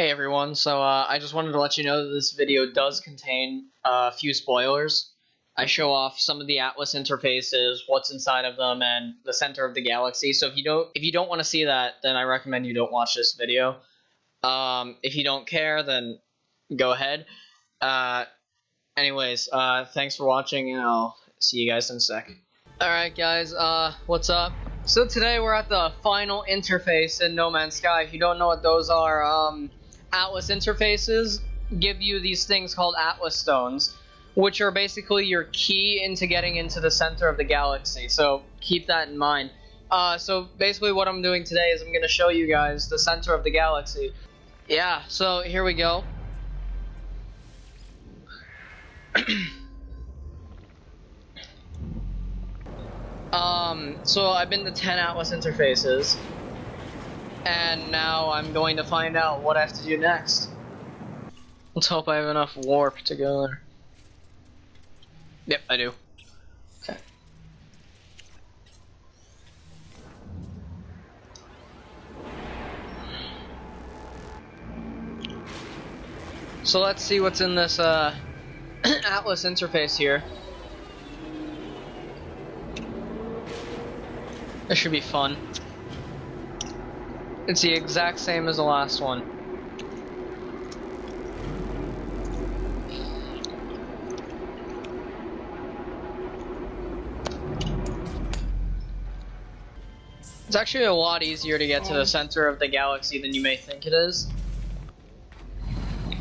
Hey everyone, I just wanted to let you know that this video does contain a few spoilers. I show off some of the Atlas interfaces, what's inside of them, and the center of the galaxy. So if you don't want to see that, then I recommend you don't watch this video. If you don't care, then go ahead. Anyways, thanks for watching, and I'll see you guys in a sec. Alright guys, what's up? So today we're at the final interface in No Man's Sky. If you don't know what those are, Atlas interfaces give you these things called Atlas stones, which are basically your key into getting into the center of the galaxy, so keep that in mind. So basically what I'm doing today is I'm going to show you guys the center of the galaxy. Yeah, so here we go. So I've been to 10 Atlas interfaces, and now I'm going to find out what I have to do next. Let's hope I have enough warp to go there. Yep, I do. Okay. So let's see what's in this Atlas interface here. This should be fun. It's the exact same as the last one. It's actually a lot easier to get to the center of the galaxy than you may think it is.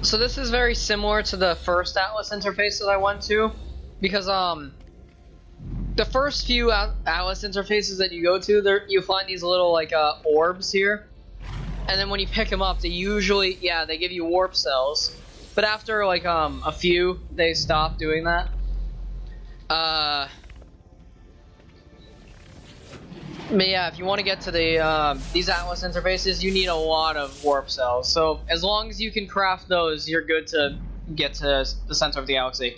So this is very similar to the first Atlas interface that I went to, because the first few Atlas interfaces that you go to, you find these little like orbs here, and then when you pick them up, they usually, yeah, they give you warp cells. But after like a few, they stop doing that. But yeah, if you want to get to the these Atlas interfaces, you need a lot of warp cells. So as long as you can craft those, you're good to get to the center of the galaxy.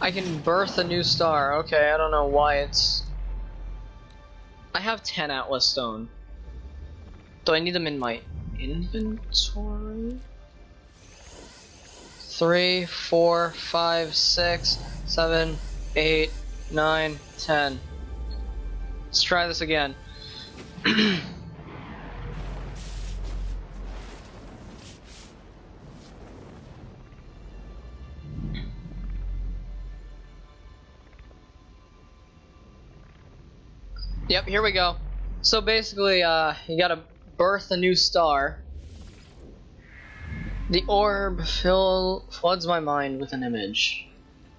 I can birth a new star. Okay, I don't know why it's... I have 10 Atlas stone. Do I need them in my inventory? 3, 4, 5, 6, 7, 8, 9, 10. Let's try this again. Yep, here we go. So basically, you gotta birth a new star. The orb floods my mind with an image.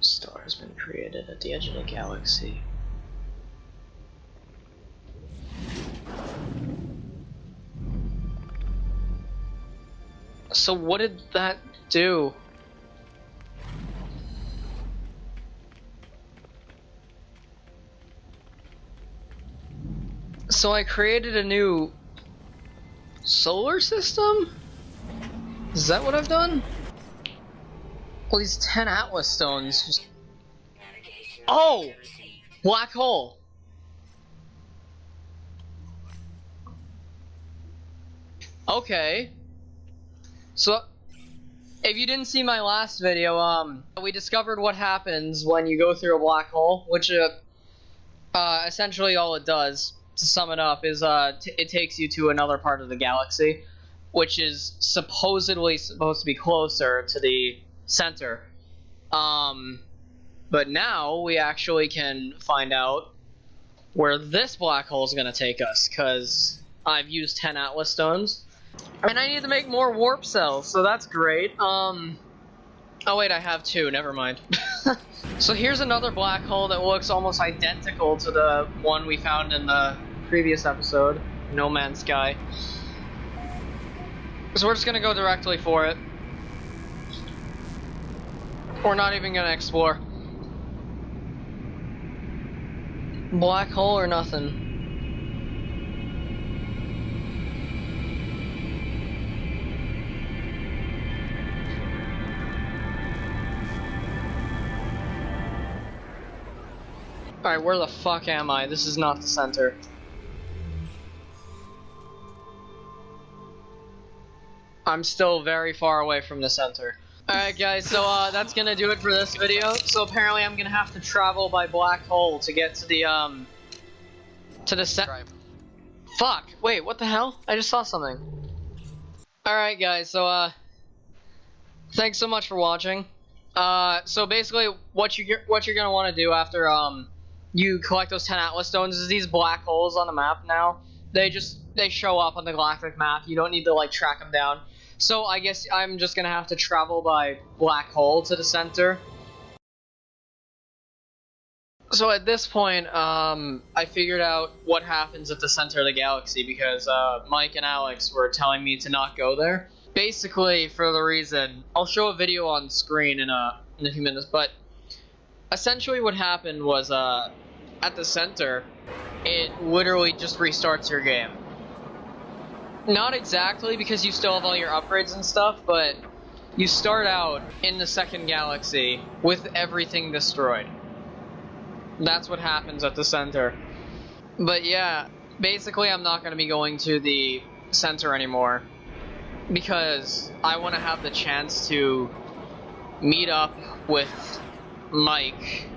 A star has been created at the edge of the galaxy. So what did that do? So I created a new solar system? Is that what I've done? Well, these 10 Atlas stones just... Oh! Black hole! Okay. So, if you didn't see my last video, we discovered what happens when you go through a black hole, which, essentially all it does, to sum it up, is it takes you to another part of the galaxy, which is supposedly supposed to be closer to the center. But now we actually can find out where this black hole is going to take us, because I've used 10 Atlas stones, and I need to make more warp cells, so that's great. Oh wait, I have 2, never mind. So here's another black hole that looks almost identical to the one we found in the previous episode, No Man's Sky. So we're just gonna go directly for it. We're not even gonna explore. Black hole or nothing. Alright, where the fuck am I? This is not the center. I'm still very far away from the center. Alright guys, so that's gonna do it for this video. So apparently I'm gonna have to travel by black hole to get to the center. Fuck! Wait, what the hell? I just saw something. Alright guys, so thanks so much for watching. So basically what you're gonna want to do after you collect those 10 Atlas stones is these black holes on the map now. They show up on the galactic map. You don't need to like track them down. So I guess I'm just gonna have to travel by black hole to the center. So at this point, I figured out what happens at the center of the galaxy because Mike and Alex were telling me to not go there. Basically, for the reason, I'll show a video on screen in a few minutes, but essentially what happened was at the center, it literally just restarts your game. Not exactly, because you still have all your upgrades and stuff, but you start out in the second galaxy with everything destroyed. That's what happens at the center. But yeah, basically I'm not going to be going to the center anymore because I want to have the chance to meet up with Mike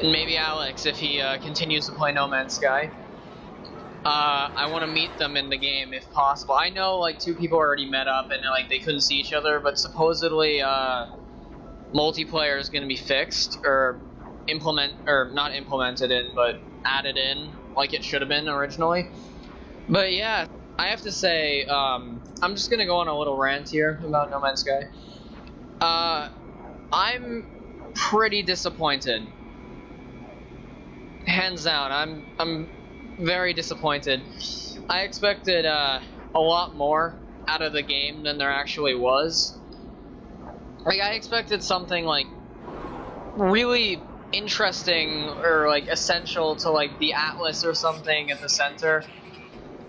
and maybe Alex if he continues to play No Man's Sky. I want to meet them in the game if possible. I know like 2 people already met up and like they couldn't see each other, but supposedly multiplayer is going to be fixed or not implemented in, but added in like it should have been originally. But yeah, I have to say, I'm just gonna go on a little rant here about No Man's Sky. I'm pretty disappointed. Hands down, I'm very disappointed. I expected a lot more out of the game than there actually was. Like I expected something like really interesting or like essential to like the Atlas or something at the center,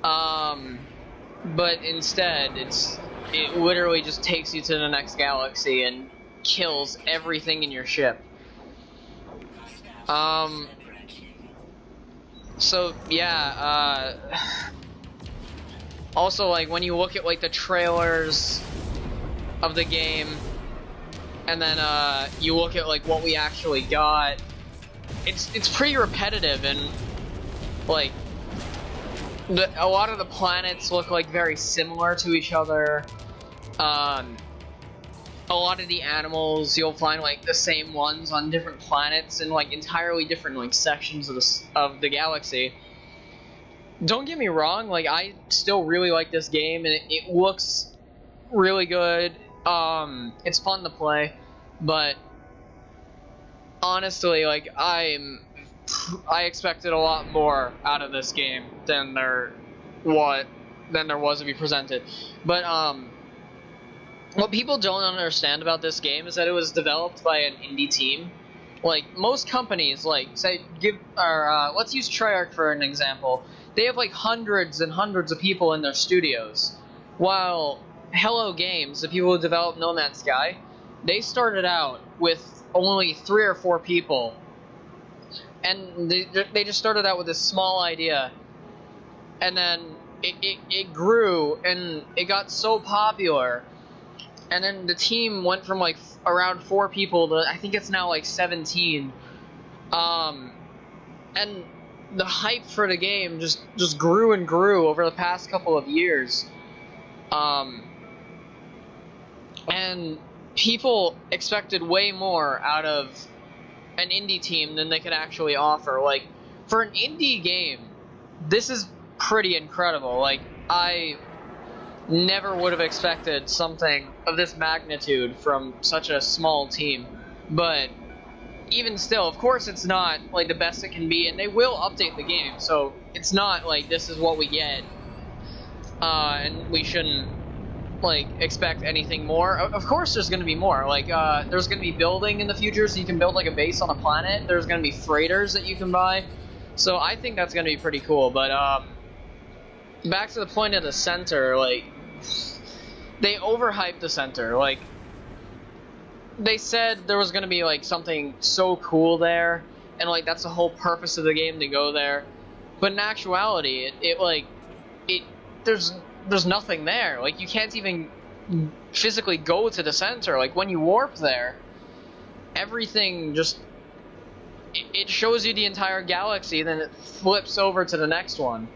but instead it literally just takes you to the next galaxy and kills everything in your ship. So yeah, also like when you look at like the trailers of the game and then you look at like what we actually got, it's pretty repetitive, and like a lot of the planets look like very similar to each other. A lot of the animals you'll find like the same ones on different planets and like entirely different like sections of the galaxy. Don't get me wrong, like I still really like this game and it looks really good. It's fun to play, but honestly, like I expected a lot more out of this game than there was to be presented. But what people don't understand about this game is that it was developed by an indie team. Like most companies, like let's use Treyarch for an example. They have like hundreds and hundreds of people in their studios, while Hello Games, the people who developed No Man's Sky, they started out with only 3 or 4 people, and they just started out with this small idea, and then it grew and it got so popular. And then the team went from like around 4 people to I think it's now like 17. And the hype for the game just grew and grew over the past couple of years. And people expected way more out of an indie team than they could actually offer. Like for an indie game, this is pretty incredible. Like I never would have expected something of this magnitude from such a small team, but even still, of course it's not like the best it can be, and they will update the game, so it's not like this is what we get, and we shouldn't like expect anything more. Of course there's going to be more, like there's going to be building in the future, so you can build like a base on a planet. There's going to be freighters that you can buy, so I think that's going to be pretty cool. But back to the point of the center, like they overhyped the center. Like they said there was going to be like something so cool there, and like that's the whole purpose of the game, to go there. But in actuality, there's nothing there. Like, you can't even physically go to the center. Like, when you warp there, everything just it shows you the entire galaxy, then it flips over to the next one.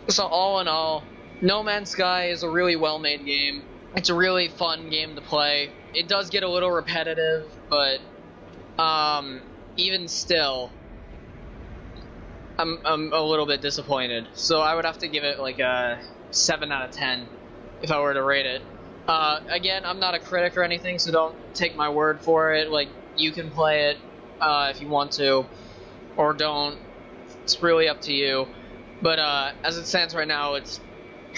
So all in all, No Man's Sky is a really well-made game. It's a really fun game to play. It does get a little repetitive, but even still, I'm a little bit disappointed. So I would have to give it like a 7 out of 10 if I were to rate it. Again, I'm not a critic or anything, so don't take my word for it. Like, you can play it if you want to, or don't. It's really up to you. But as it stands right now, it's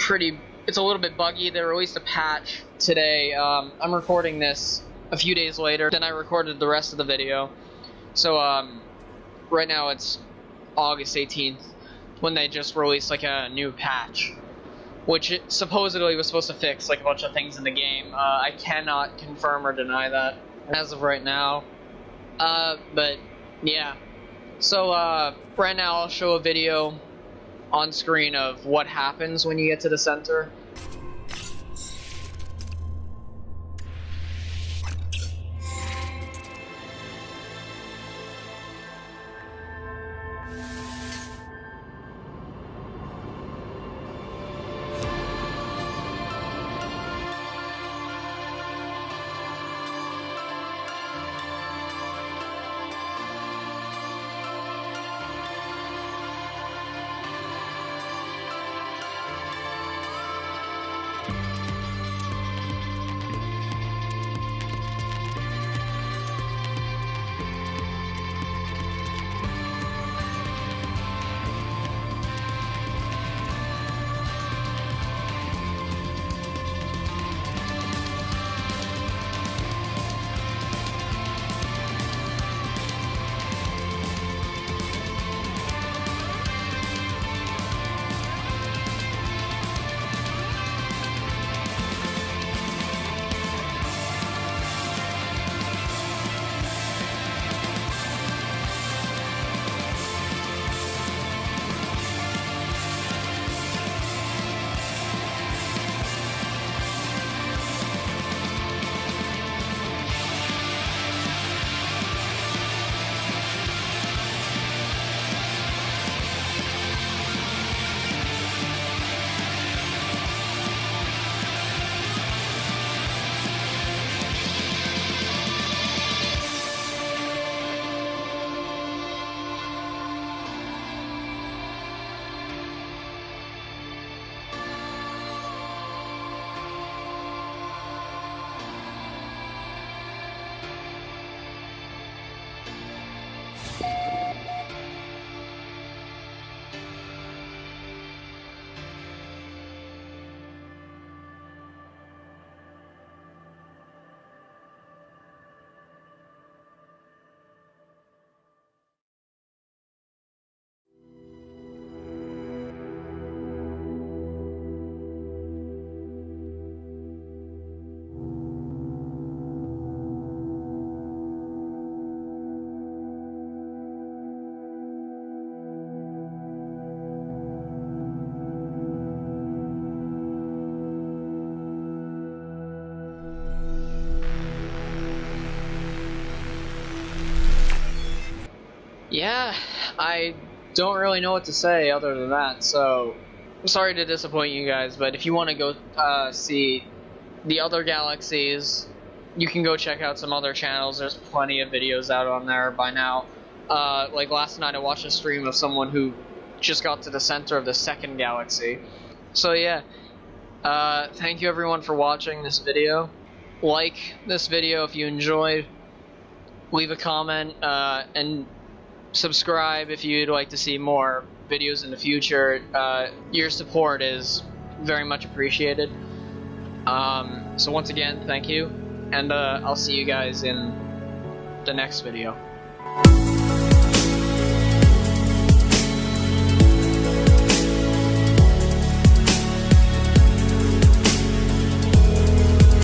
a little bit buggy. They released a patch today. I'm recording this a few days later than I recorded the rest of the video. So right now it's August 18th when they just released like a new patch, which it supposedly was supposed to fix like a bunch of things in the game. I cannot confirm or deny that as of right now. But yeah. So right now I'll show a video on screen of what happens when you get to the center. Yeah, I don't really know what to say other than that, so I'm sorry to disappoint you guys, but if you want to go see the other galaxies, you can go check out some other channels. There's plenty of videos out on there by now. Like last night I watched a stream of someone who just got to the center of the second galaxy. So yeah, thank you everyone for watching this video. Like this video if you enjoyed, leave a comment, and subscribe if you'd like to see more videos in the future. Your support is very much appreciated. So once again, thank you, and I'll see you guys in the next video.